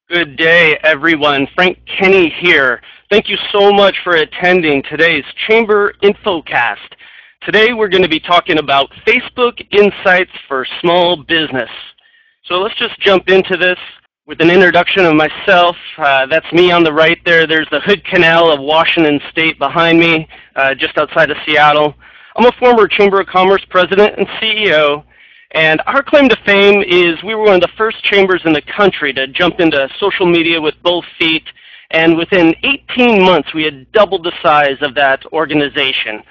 Good day, everyone. Frank Kenny here. Thank you so much for attending today's Chamber InfoCast. Today we're going to be talking about Facebook Insights for Small Business. So let's just jump into this with an introduction of myself. That's me on the right there. There's the Hood Canal of Washington State behind me, just outside of Seattle. I'm a former Chamber of Commerce president and CEO. And our claim to fame is we were one of the first chambers in the country to jump into social media with both feet. And within 18 months, we had doubled the size of that organization.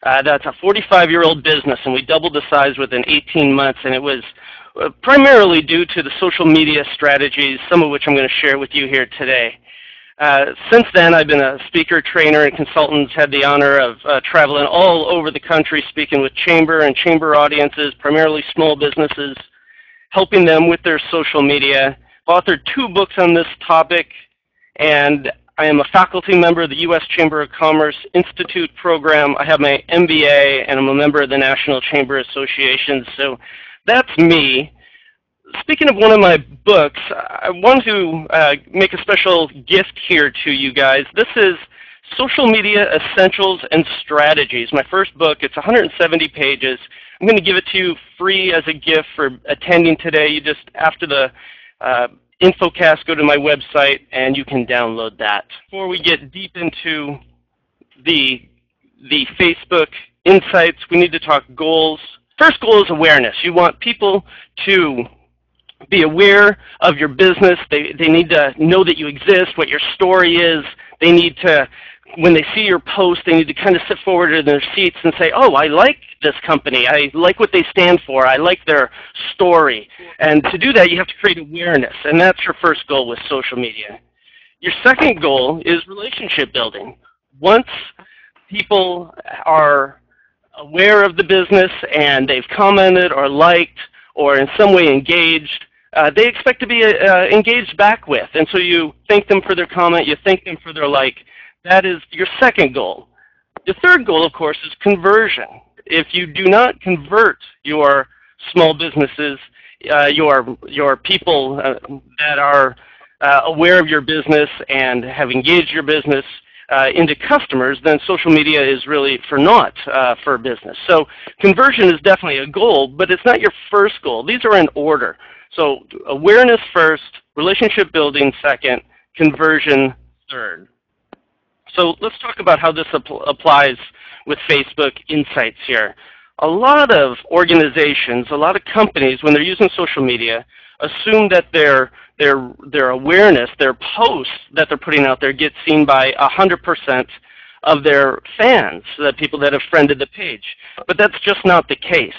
That's a 45-year-old business, and we doubled the size within 18 months. And it was primarily due to the social media strategies, some of which I'm going to share with you here today. Since then, I've been a speaker, trainer, and consultant, had the honor of traveling all over the country speaking with chamber and chamber audiences, primarily small businesses, helping them with their social media. I've authored 2 books on this topic, and I am a faculty member of the U.S. Chamber of Commerce Institute program. I have my MBA, and I'm a member of the National Chamber Association, so that's me. Speaking of one of my books, I want to make a special gift here to you guys. This is Social Media Essentials and Strategies. My first book. It's 170 pages. I'm going to give it to you free as a gift for attending today. You just, after the InfoCast, go to my website and you can download that. Before we get deep into the Facebook Insights, we need to talk goals. First goal is awareness. You want people to be aware of your business. They need to know that you exist, what your story is. They need to, when they see your post, they need to kind of sit forward in their seats and say, oh, I like this company. I like what they stand for. I like their story. And to do that, you have to create awareness, and that's your first goal with social media. Your second goal is relationship building. Once people are aware of the business and they've commented or liked or in some way engaged, they expect to be engaged back with. And so you thank them for their comment, you thank them for their like. That is your second goal. The third goal, of course, is conversion. If you do not convert your small businesses, your people that are aware of your business and have engaged your business into customers, then social media is really for naught for a business. So conversion is definitely a goal, but it's not your first goal. These are in order. So awareness first, relationship building second, conversion third. So let's talk about how this applies with Facebook Insights here. A lot of organizations, a lot of companies, when they're using social media, assume that their awareness, their posts that they're putting out there get seen by 100% of their fans, the people that have friended the page. But that's just not the case.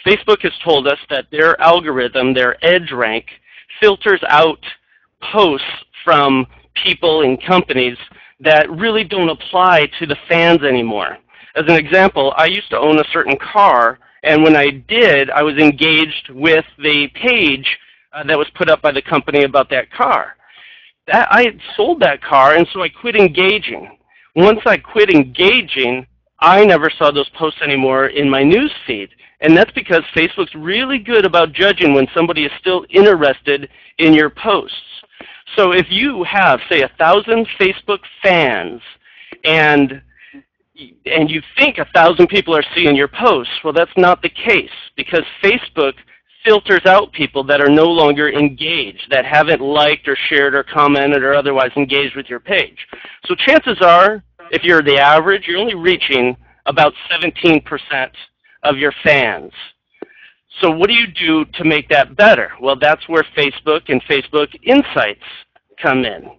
Facebook has told us that their algorithm, their edge rank, filters out posts from people and companies that really don't apply to the fans anymore. As an example, I used to own a certain car, and when I did, I was engaged with the page that was put up by the company about that car. I had sold that car, and so I quit engaging. Once I quit engaging, I never saw those posts anymore in my news feed. And that's because Facebook's really good about judging when somebody is still interested in your posts. So if you have, say, 1,000 Facebook fans and you think 1,000 people are seeing your posts, well, that's not the case, because Facebook filters out people that are no longer engaged, that haven't liked or shared or commented or otherwise engaged with your page. So chances are, if you're the average, you're only reaching about 17% of your fans. So what do you do to make that better? Well, that's where Facebook and Facebook Insights come in.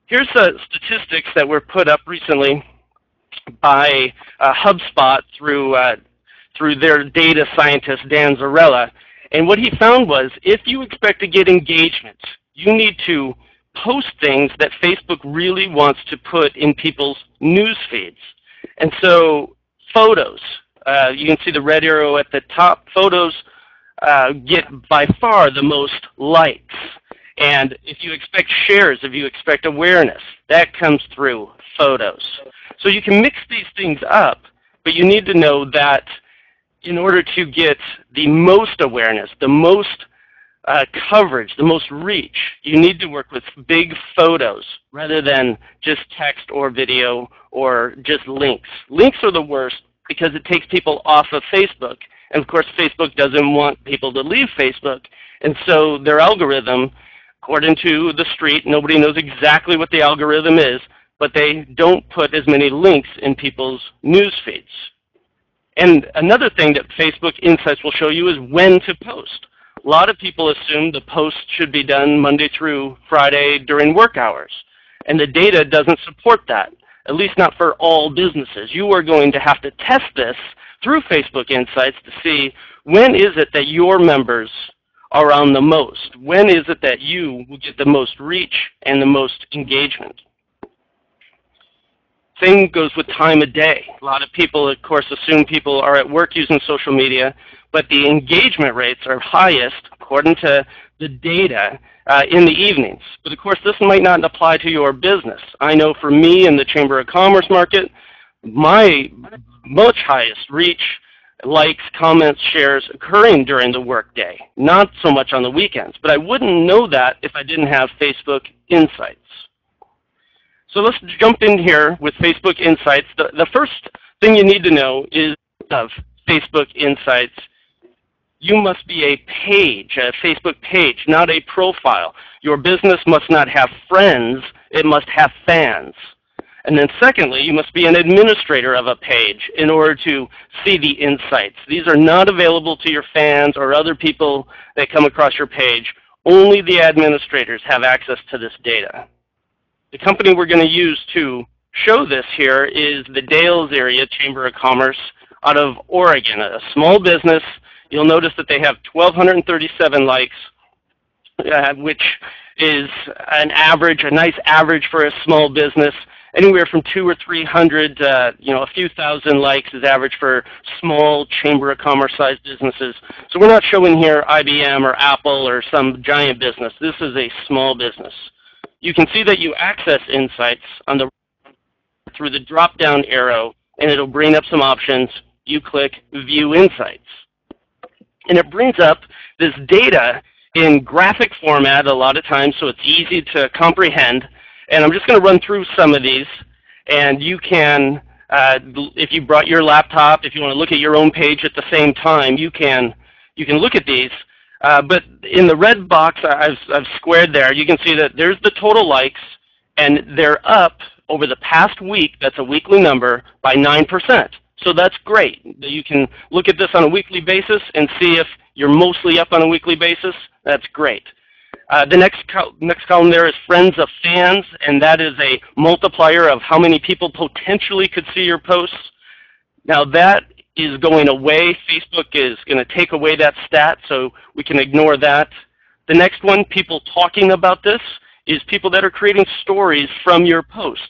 Here's statistics that were put up recently by HubSpot through their data scientist, Dan Zarella. And what he found was, if you expect to get engagement, you need to post things that Facebook really wants to put in people's news feeds. And so photos, you can see the red arrow at the top. Photos get by far the most likes. And if you expect shares, if you expect awareness, that comes through photos. So you can mix these things up, but you need to know that in order to get the most awareness, the most coverage, the most reach, you need to work with big photos rather than just text or video or just links. Links are the worst because it takes people off of Facebook. And of course, Facebook doesn't want people to leave Facebook. And so their algorithm, according to the street, nobody knows exactly what the algorithm is, but they don't put as many links in people's news feeds. And another thing that Facebook Insights will show you is when to post. A lot of people assume the post should be done Monday through Friday during work hours. And the data doesn't support that, at least not for all businesses. You are going to have to test this through Facebook Insights to see when is it that your members are on the most. When is it that you will get the most reach and the most engagement? Same goes with time of day. A lot of people, of course, assume people are at work using social media, but the engagement rates are highest, according to the data, in the evenings. But of course, this might not apply to your business. I know for me in the Chamber of Commerce market, my much highest reach, likes, comments, shares occurring during the workday, not so much on the weekends. But I wouldn't know that if I didn't have Facebook Insights. So let's jump in here with Facebook Insights. The first thing you need to know is of Facebook Insights, you must be a page, a Facebook page, not a profile. Your business must not have friends, it must have fans. And then secondly, you must be an administrator of a page in order to see the insights. These are not available to your fans or other people that come across your page. Only the administrators have access to this data. The company we're going to use to show this here is the Dales Area Chamber of Commerce out of Oregon, a small business. You'll notice that they have 1,237 likes, which is an average, a nice average for a small business. Anywhere from 200 or 300, a few thousand likes is average for small Chamber of Commerce sized businesses. So we're not showing here IBM or Apple or some giant business. This is a small business. You can see that you access Insights on the through the drop-down arrow, and it'll bring up some options. You click View Insights. And it brings up this data in graphic format a lot of times, so it's easy to comprehend. And I'm just going to run through some of these. And you can, if you brought your laptop, if you want to look at your own page at the same time, you can look at these. But in the red box I've squared there, you can see that there's the total likes, and they're up over the past week, that's a weekly number, by 9%. So that's great. You can look at this on a weekly basis and see if you're mostly up on a weekly basis. That's great. The next column there is friends of fans, and that is a multiplier of how many people potentially could see your posts. Now that is going away. Facebook is going to take away that stat, so we can ignore that. The next one, people talking about this, is people that are creating stories from your posts.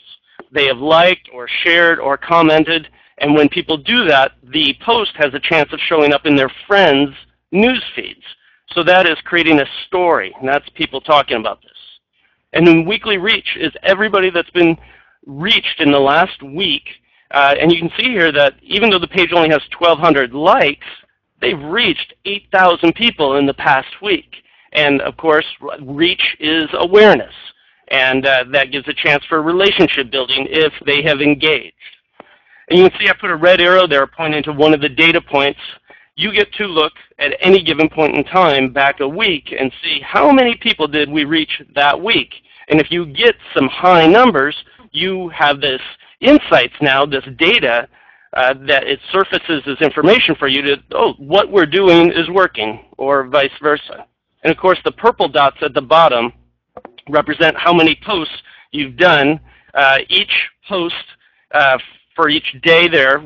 They have liked or shared or commented, and when people do that, the post has a chance of showing up in their friends' news feeds. So that is creating a story, and that's people talking about this. And then weekly reach is everybody that's been reached in the last week. And you can see here that even though the page only has 1,200 likes, they've reached 8,000 people in the past week. And of course, reach is awareness. And that gives a chance for relationship building if they have engaged. And you can see I put a red arrow there pointing to one of the data points. You get to look at any given point in time back a week and see how many people did we reach that week. And if you get some high numbers, you have this insights now, this data that it surfaces as information for you to, oh, what we're doing is working, or vice versa. And of course, the purple dots at the bottom represent how many posts you've done. Each post for each day there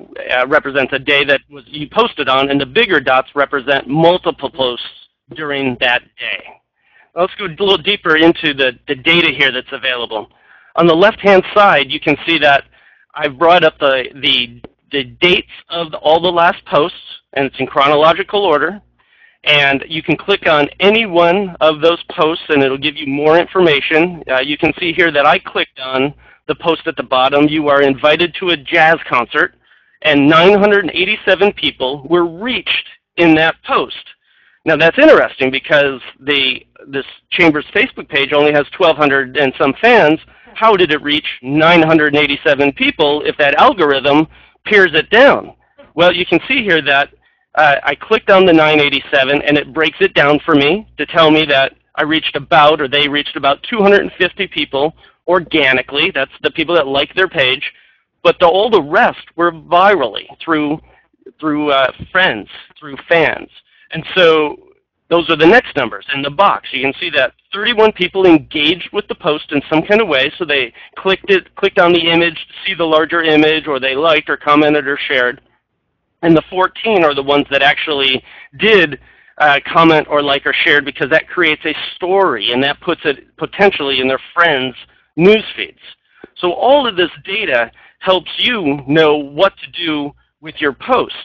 represents a day that you posted on, and the bigger dots represent multiple posts during that day. Let's go a little deeper into the data here that's available. On the left-hand side, you can see that I've brought up the dates of all the last posts, and it's in chronological order. And you can click on any one of those posts, and it'll give you more information. You can see here that I clicked on the post at the bottom. You are invited to a jazz concert, and 987 people were reached in that post. Now that's interesting because this Chamber's Facebook page only has 1,200 and some fans. How did it reach 987 people if that algorithm pares it down? Well, you can see here that I clicked on the 987 and it breaks it down for me to tell me that I reached about, or they reached about 250 people organically. That's the people that like their page. But all the rest were virally through friends, through fans. And so those are the next numbers in the box. You can see that 31 people engaged with the post in some kind of way. So they clicked on the image to see the larger image, or they liked or commented or shared. And the 14 are the ones that actually did comment or like or shared, because that creates a story and that puts it potentially in their friends' news feeds. So all of this data helps you know what to do with your posts.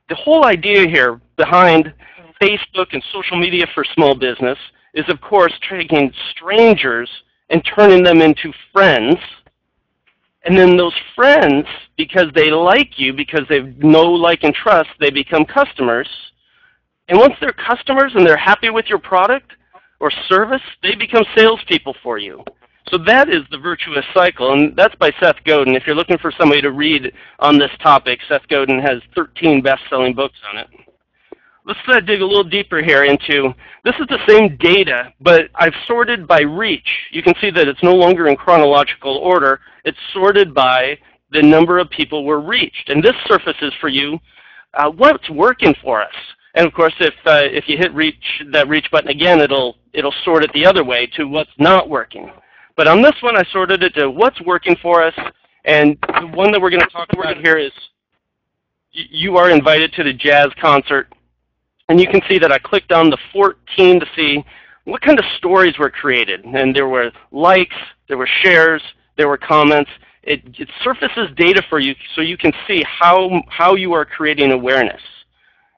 The whole idea here behind Facebook and social media for small business is, of course, taking strangers and turning them into friends. And then those friends, because they like you, because they know, like, and trust, they become customers. And once they're customers and they're happy with your product or service, they become salespeople for you. So that is the virtuous cycle, and that's by Seth Godin. If you're looking for somebody to read on this topic, Seth Godin has 13 best-selling books on it. Let's dig a little deeper here into, this is the same data, but I've sorted by reach. You can see that it's no longer in chronological order. It's sorted by the number of people were reached. And this surfaces for you what's working for us. And of course, if you hit that reach button again, it'll sort it the other way to what's not working. But on this one, I sorted it to what's working for us. And the one that we're going to talk about here is you are invited to the jazz concert. And you can see that I clicked on the 14 to see what kind of stories were created. And there were likes, there were shares, there were comments. It surfaces data for you so you can see how you are creating awareness.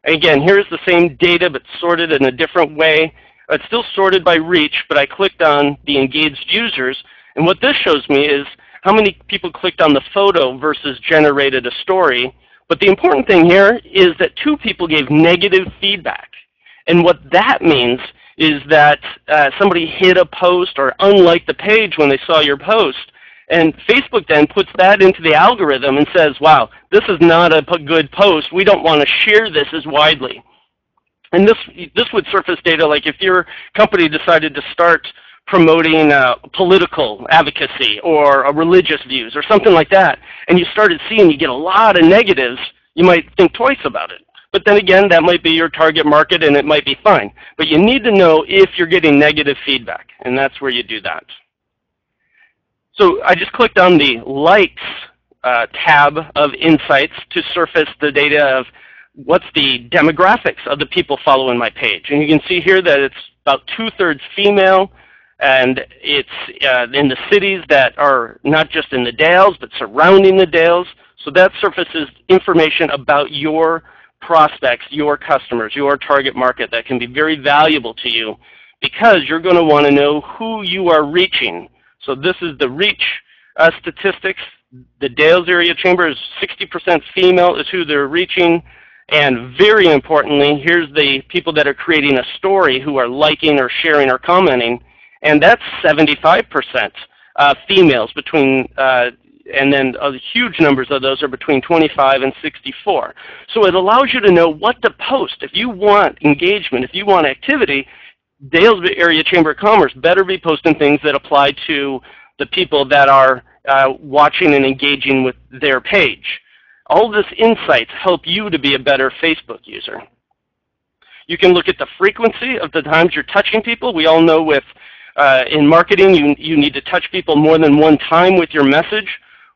Again, here's the same data but sorted in a different way. It's still sorted by reach, but I clicked on the engaged users. And what this shows me is how many people clicked on the photo versus generated a story. But the important thing here is that 2 people gave negative feedback. And what that means is that somebody hit a post or unliked the page when they saw your post. And Facebook then puts that into the algorithm and says, wow, this is not a good post. We don't want to share this as widely. And this would surface data like if your company decided to start promoting political advocacy or religious views or something like that, and you started seeing you get a lot of negatives, you might think twice about it. But then again, that might be your target market and it might be fine. But you need to know if you're getting negative feedback, and that's where you do that. So I just clicked on the likes tab of Insights to surface the data of what's the demographics of the people following my page. And you can see here that it's about 2/3 female, and it's in the cities that are not just in the Dales, but surrounding the Dales. So that surfaces information about your prospects, your customers, your target market that can be very valuable to you, because you're going to want to know who you are reaching. So this is the reach statistics. The Dales Area Chamber is 60% female is who they're reaching. And very importantly, here's the people that are creating a story who are liking or sharing or commenting. And that's 75% females between, and then huge numbers of those are between 25 and 64. So it allows you to know what to post. If you want engagement, if you want activity, Dales Area Chamber of Commerce better be posting things that apply to the people that are watching and engaging with their page. All of this insights help you to be a better Facebook user. You can look at the frequency of the times you're touching people. We all know with in marketing, you need to touch people more than one time with your message.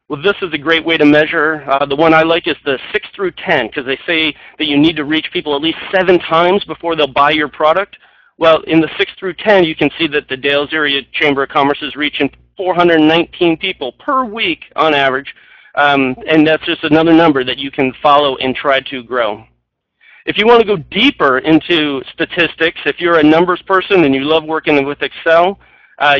Well, this is a great way to measure. The one I like is the 6 through 10, because they say that you need to reach people at least 7 times before they'll buy your product. Well, in the 6 through 10, you can see that the Dales Area Chamber of Commerce is reaching 419 people per week on average. And that's just another number that you can follow and try to grow. If you want to go deeper into statistics, if you're a numbers person and you love working with Excel,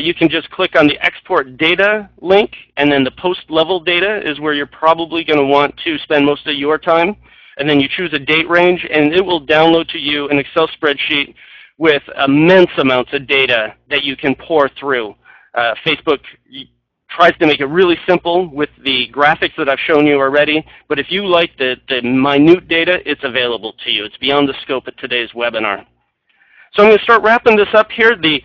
you can just click on the export data link, and then the post level data is where you're probably going to want to spend most of your time. and then you choose a date range, and it will download to you an Excel spreadsheet with immense amounts of data that you can pour through. Facebook tries to make it really simple with the graphics that I've shown you already, but if you like the minute data, it's available to you. It's beyond the scope of today's webinar. So I'm going to start wrapping this up here. The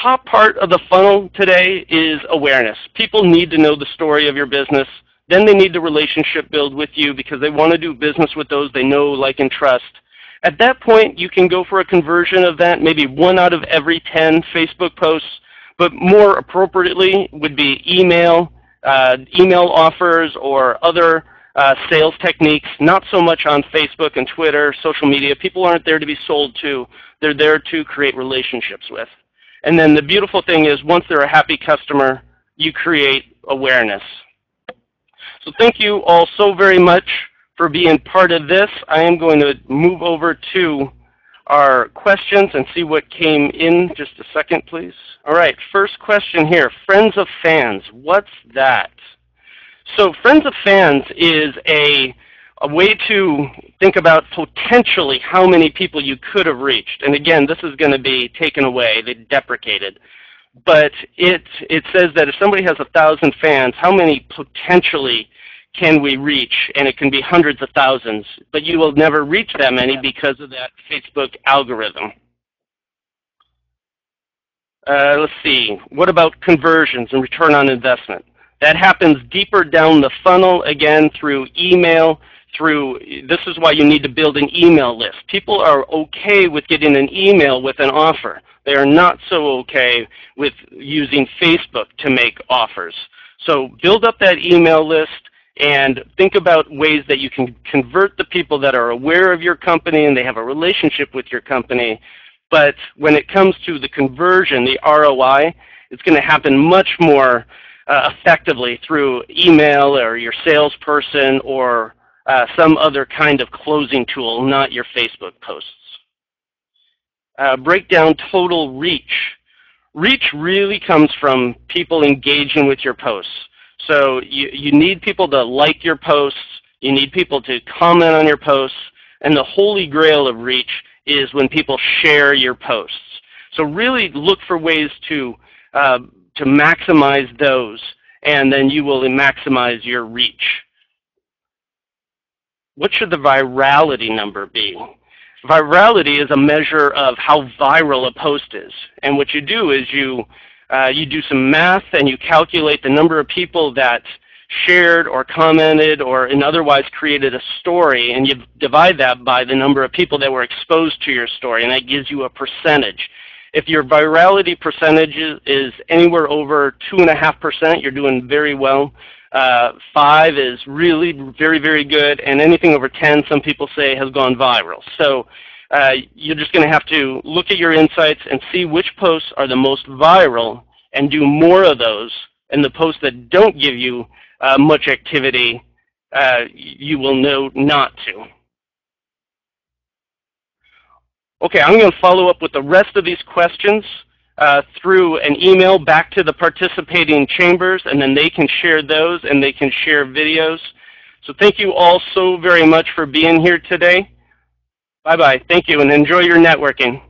top part of the funnel today is awareness. People need to know the story of your business. Then they need the relationship build with you because they want to do business with those they know, like, and trust. At that point, you can go for a conversion of that, maybe 1 out of every 10 Facebook posts, but more appropriately would be email offers or other sales techniques, not so much on Facebook and Twitter, social media. People aren't there to be sold to. They're there to create relationships with. And then the beautiful thing is once they're a happy customer, you create awareness. So thank you all so very much for being part of this. I am going to move over to our questions and see what came in. Just a second, please. All right, first question here, friends of fans. What's that? So friends of fans is a way to think about potentially how many people you could have reached. And again, this is going to be taken away, deprecated. But it says that if somebody has 1,000 fans, how many potentially can we reach? And it can be hundreds of thousands, but you will never reach that many because of that Facebook algorithm. Let's see, what about conversions and return on investment? That happens deeper down the funnel, again, through email, this is why you need to build an email list. People are okay with getting an email with an offer. They are not so okay with using Facebook to make offers. So build up that email list and think about ways that you can convert the people that are aware of your company and they have a relationship with your company. But when it comes to the conversion, the ROI, it's going to happen much more effectively through email or your salesperson or some other kind of closing tool, not your Facebook posts. Break down total reach. Reach really comes from people engaging with your posts. So you need people to like your posts, you need people to comment on your posts, and the holy grail of reach is when people share your posts. So really look for ways to maximize those, and then you will maximize your reach. What should the virality number be? Virality is a measure of how viral a post is. And what you do is you do some math and you calculate the number of people that shared or commented or otherwise created a story, and you divide that by the number of people that were exposed to your story, and that gives you a percentage. If your virality percentage is anywhere over 2.5%, you're doing very well. 5 is really very, very good, and anything over 10, some people say, has gone viral. So you're just going to have to look at your insights and see which posts are the most viral and do more of those. And the posts that don't give you much activity, you will know not to. Okay, I'm going to follow up with the rest of these questions through an email back to the participating chambers, and then they can share those and they can share videos. So thank you all so very much for being here today. Bye-bye. Thank you, and enjoy your networking.